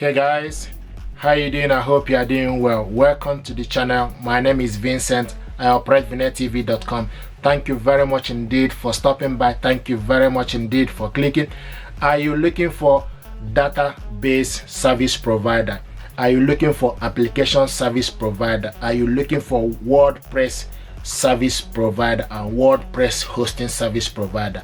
Hey guys, how you doing? I hope you are doing well. Welcome to the channel. My name is Vincent. I operate VinetTV.com. Thank you very much indeed for stopping by. Thank you very much indeed for clicking. Are you looking for database service provider? Are you looking for application service provider? Are you looking for WordPress service provider and WordPress hosting service provider?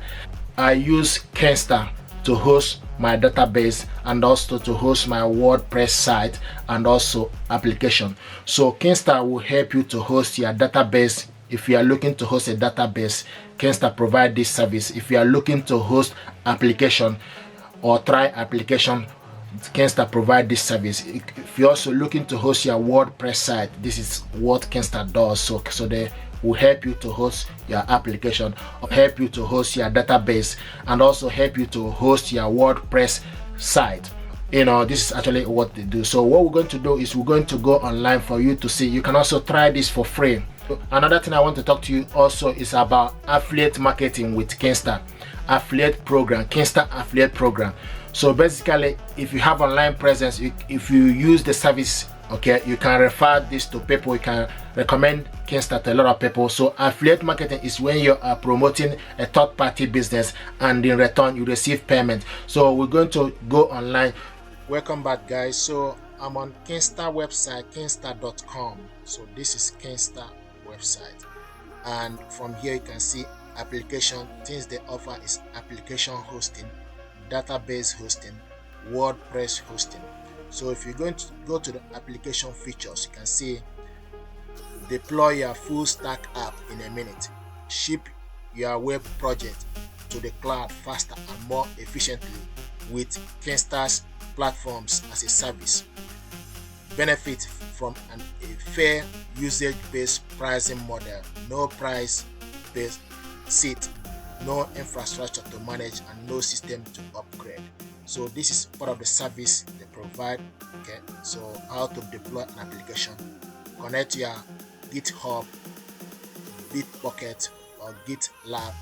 I use Kinsta to host my database and also to host my WordPress site and also application. So Kinsta will help you to host your database. If you are looking to host a database, Kinsta provide this service. If you are looking to host application or try application, Kinsta provide this service. If you're also looking to host your WordPress site, this is what Kinsta does. So they will help you to host your application, or help you to host your database, and also help you to host your WordPress site. This is actually what they do. So what we're going to do is we're going to go online for you to see. You can also try this for free. Another thing I want to talk to you also is about affiliate marketing with Kinsta affiliate program, Kinsta affiliate program. So basically, if you have online presence, if you use the service, okay, you can refer this to people. You can recommend Kinsta to a lot of people. So affiliate marketing is when you are promoting a third-party business and in return you receive payment. So we're going to go online. Welcome back, guys. So I'm on Kinsta website, kinsta.com. So this is Kinsta website, and from here you can see application. Things they offer is application hosting, database hosting, WordPress hosting. So if you're going to go to the application features, you can see deploy your full stack app in a minute, ship your web project to the cloud faster and more efficiently with Kinsta's platforms as a service, benefit from a fair usage-based pricing model, no price-based seat, no infrastructure to manage, and no system to upgrade. So this is part of the service they provide. Okay, so how to deploy an application: connect your GitHub, Bitbucket, or GitLab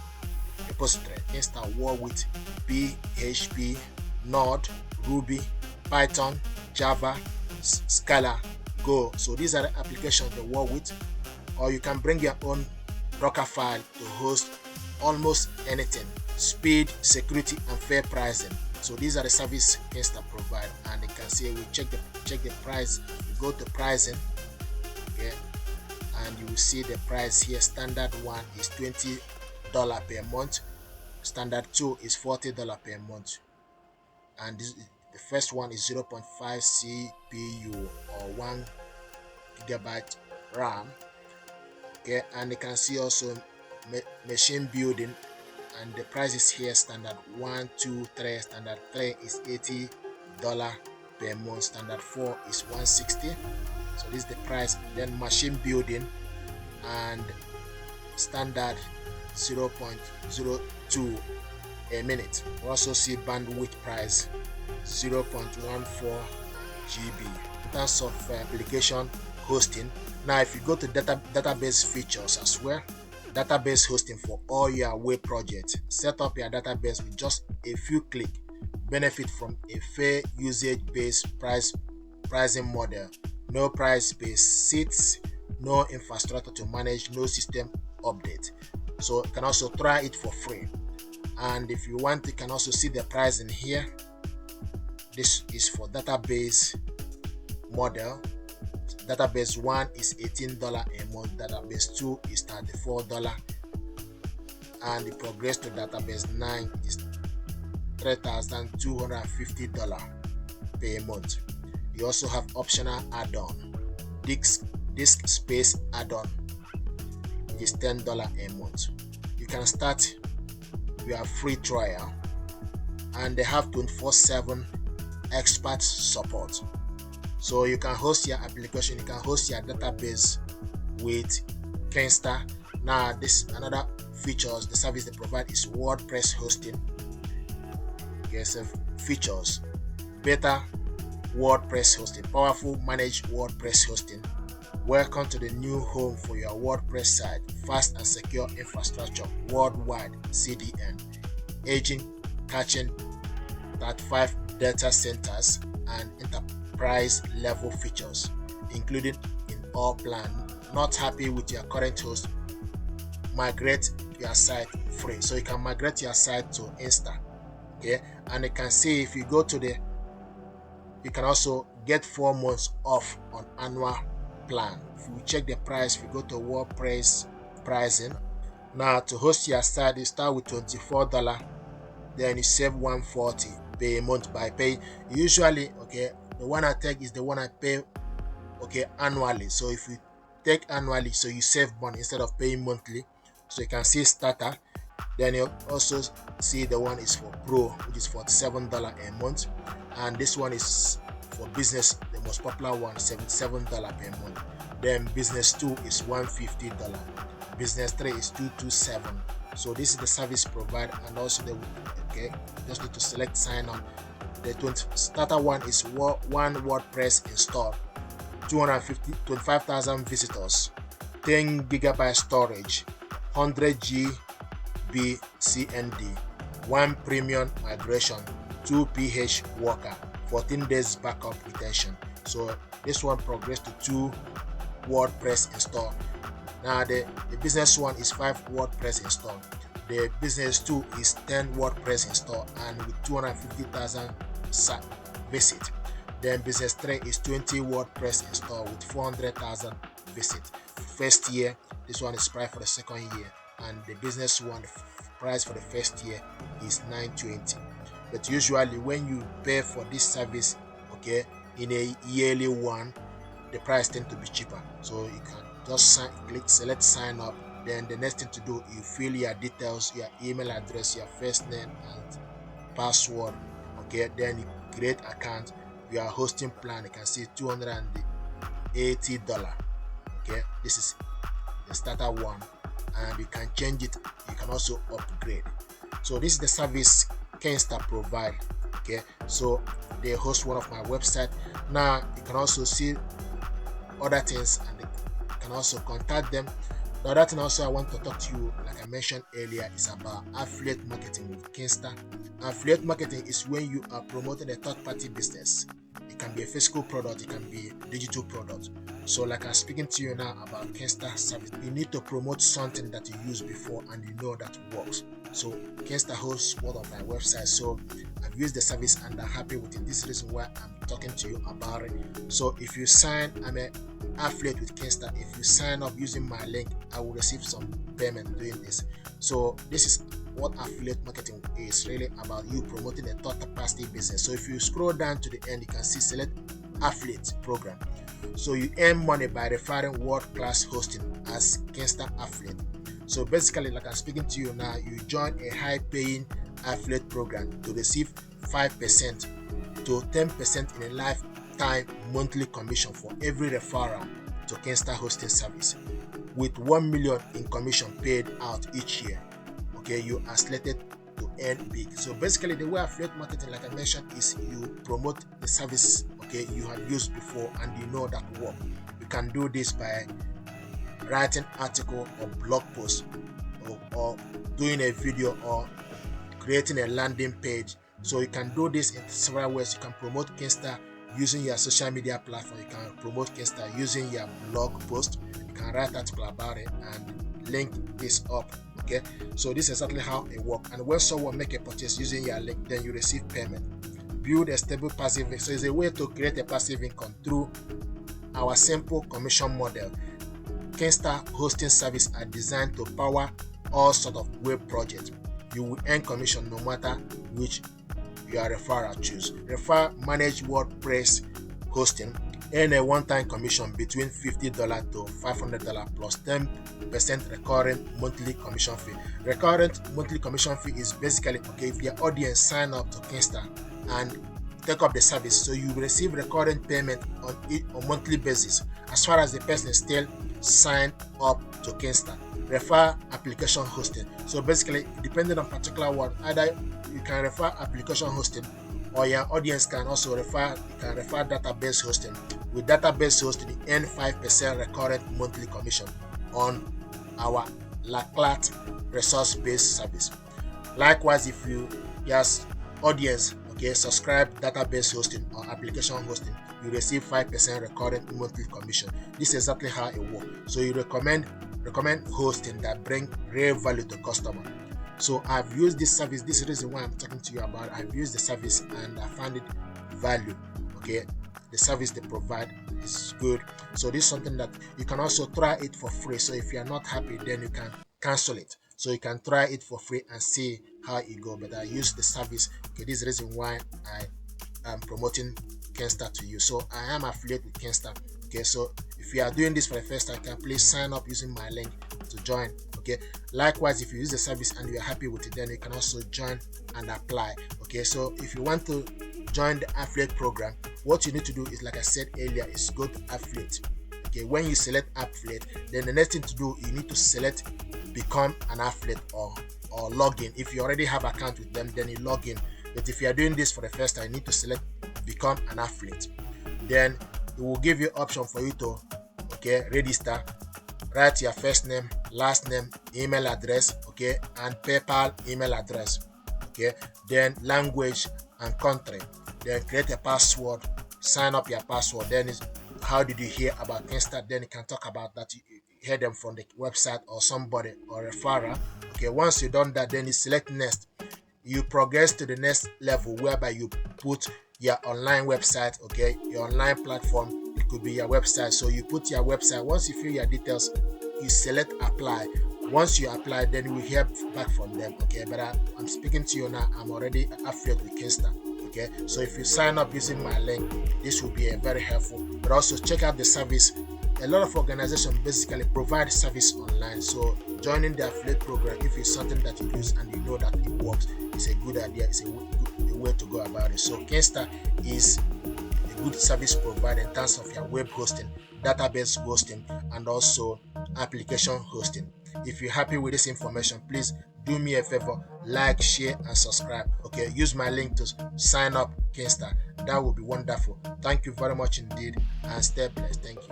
repository. Install work with PHP, Node, Ruby, Python, Java, Scala, Go. So these are the applications they work with. Or you can bring your own Docker file to host almost anything. Speed, security, and fair pricing. So these are the service Kinsta provide, and you can see we check the price. You go to pricing, okay, and you will see the price here. Standard one is $20 per month. Standard 2 is $40 per month, and the first one is 0.5 CPU or 1 GB RAM. Okay, and you can see also machine building, and the price is here. Standard 1, 2, 3. Standard 3 is $80 per month. Standard 4 is $160. So this is the price. Then machine building and standard 0.02 a minute. We also see bandwidth price 0.14 GB. In terms of application hosting, now if you go to database features as well, database hosting for all your web projects. Set up your database with just a few clicks. Benefit from a fair usage-based pricing model. No price-based seats, no infrastructure to manage, no system update. So you can also try it for free. And if you want, you can also see the price in here. This is for database model. Database 1 is $18 a month, database 2 is $34, and the progress to database 9 is $3,250 per month. You also have optional add-on, disk space add-on, which is $10 a month. You can start your free trial, and they have 24/7 expert support. So you can host your application, you can host your database with Kinsta. Now this another features, the service they provide is WordPress hosting. Yes, features: better WordPress hosting, powerful managed WordPress hosting. Welcome to the new home for your WordPress site. Fast and secure infrastructure worldwide. CDN. Aging catching 35 data centers and enterprise level features included in all plan. Not happy with your current host? Migrate your site free. So you can migrate your site to Insta. Okay, and you can see if you go to you can also get 4 months off on annual plan. If you check the price, if you go to WordPress pricing, now to host your site, you start with $24, then you save $140 per month by paying. Usually, okay, the one I take is the one I pay, okay, annually. So if you take annually, so you save money instead of paying monthly. So you can see starter. Then you also see the one is for pro, which is $47 a month, and this one is for business, the most popular one, $77 per month. Then business 2 is $150, business 3 is $227. So this is the service provided, and also the okay, just need to select sign up. The starter one is one WordPress install, 25,000 visitors, 10 GB storage, 100 GB CND, 1 premium migration, 2 PH worker, 14 days backup retention. So this one progressed to 2 WordPress install. Now the business one is 5 WordPress install. The business 2 is 10 WordPress install and with 250,000 visit. Then business 3 is 20 WordPress install with 400,000 visit. First year, this one is priced for the second year, and the business one, the price for the first year is $920. But usually when you pay for this service, okay, in a yearly one, the price tends to be cheaper. So you can just select sign up. Then the next thing to do, you fill your details, your email address, your first name and password. Okay, then you create account. Your hosting plan, you can see $280. Okay, this is the starter one, and you can change it. You can also upgrade. So this is the service Kinsta provide. Okay, so they host one of my website. Now you can also see other things, and you can also contact them. The other thing also I want to talk to you, like I mentioned earlier, is about affiliate marketing with Kinsta. Affiliate marketing is when you are promoting a third-party business. It can be a physical product, it can be a digital product. So like I'm speaking to you now about Kinsta service, you need to promote something that you used before and you know that works. So Kinsta hosts one of my websites, so I've used the service and I'm happy with it. This is the reason why I'm talking to you about it. So if you I'm an affiliate with Kinsta. If you sign up using my link, I will receive some payment doing this. So this is what affiliate marketing is really about, you promoting a third-party business. So if you scroll down to the end, you can see select affiliate program. So you earn money by referring world-class hosting as Kinsta affiliate. So basically, like I'm speaking to you now, you join a high-paying affiliate program to receive 5% to 10% in a lifetime monthly commission for every referral to Kinsta hosting service, with 1 million in commission paid out each year. Okay, you are slated to earn big. So basically, the way affiliate marketing, like I mentioned, is you promote the service, okay, you have used before and you know that work. You can do this by writing article or blog post, or doing a video, or creating a landing page. So you can do this in several ways. You can promote Kinsta using your social media platform. You can promote Kinsta using your blog post. You can write article about it and link this up. Okay, so this is exactly how it works. And when someone make a purchase using your link, then you receive payment. Build a stable passive income. So it's a way to create a passive income through our simple commission model. Kinsta hosting service are designed to power all sort of web projects. You will earn commission no matter which your referral choose. Refer manage WordPress hosting, earn a one-time commission between $50 to $500 plus 10% recurring monthly commission fee. Recurrent monthly commission fee is basically, okay, if your audience sign up to Kinsta and take up the service, so you will receive recurring payment on monthly basis as far as the person is still signed up to Kinsta. Refer application hosting. So basically, depending on particular one, either you can refer application hosting, or your audience can also refer database hosting. With database hosting, you earn 5% recurrent monthly commission on our Laclat resource-based service. Likewise, if you audience, okay, subscribe database hosting or application hosting, you receive 5% recorded monthly commission. This is exactly how it works. So you recommend hosting that bring real value to customer. So I've used this service. This is the reason why I'm talking to you about. I've used the service and I found it value. Okay, the service they provide is good. So this is something that you can also try it for free. So if you are not happy, then you can cancel it. So you can try it for free and see how it goes. But I use the service. Okay, this is the reason why I am promoting Kinsta to you. So I am affiliate with Kinsta. Okay, so if you are doing this for the first time, can please sign up using my link to join. Okay, likewise, if you use the service and you are happy with it, then you can also join and apply. Okay, so if you want to join the affiliate program, what you need to do is, like I said earlier, is go to affiliate. Okay, when you select affiliate, then the next thing to do, you need to select become an affiliate or log in. If you already have account with them, then you log in. But if you are doing this for the first time, you need to select become an affiliate. Then it will give you option for you to register. Write your first name, last name, email address, okay, and PayPal email address. Okay, then language and country. Then create a password, sign up your password. Then is how did you hear about Kinsta? Then you can talk about that. You hear them from the website or somebody or referral. Okay, once you done that, then you select next. You progress to the next level whereby you put your online website, okay, your online platform. It could be your website. So you put your website. Once you fill your details, you select apply. Once you apply, then you will hear back from them. Okay, but I'm speaking to you now. I'm already affiliate with Kinsta. Okay, so if you sign up using my link, this will be very helpful. But also check out the service. A lot of organizations basically provide service online. So joining the affiliate program, if it's something that you use and you know that it works, it's a good idea. It's a way to go about it. So Kinsta is a good service provider in terms of your web hosting, database hosting, and also application hosting. If you're happy with this information, please do me a favor, like, share, and subscribe. Okay, use my link to sign up Kinsta. That would be wonderful. Thank you very much indeed, and stay blessed. Thank you.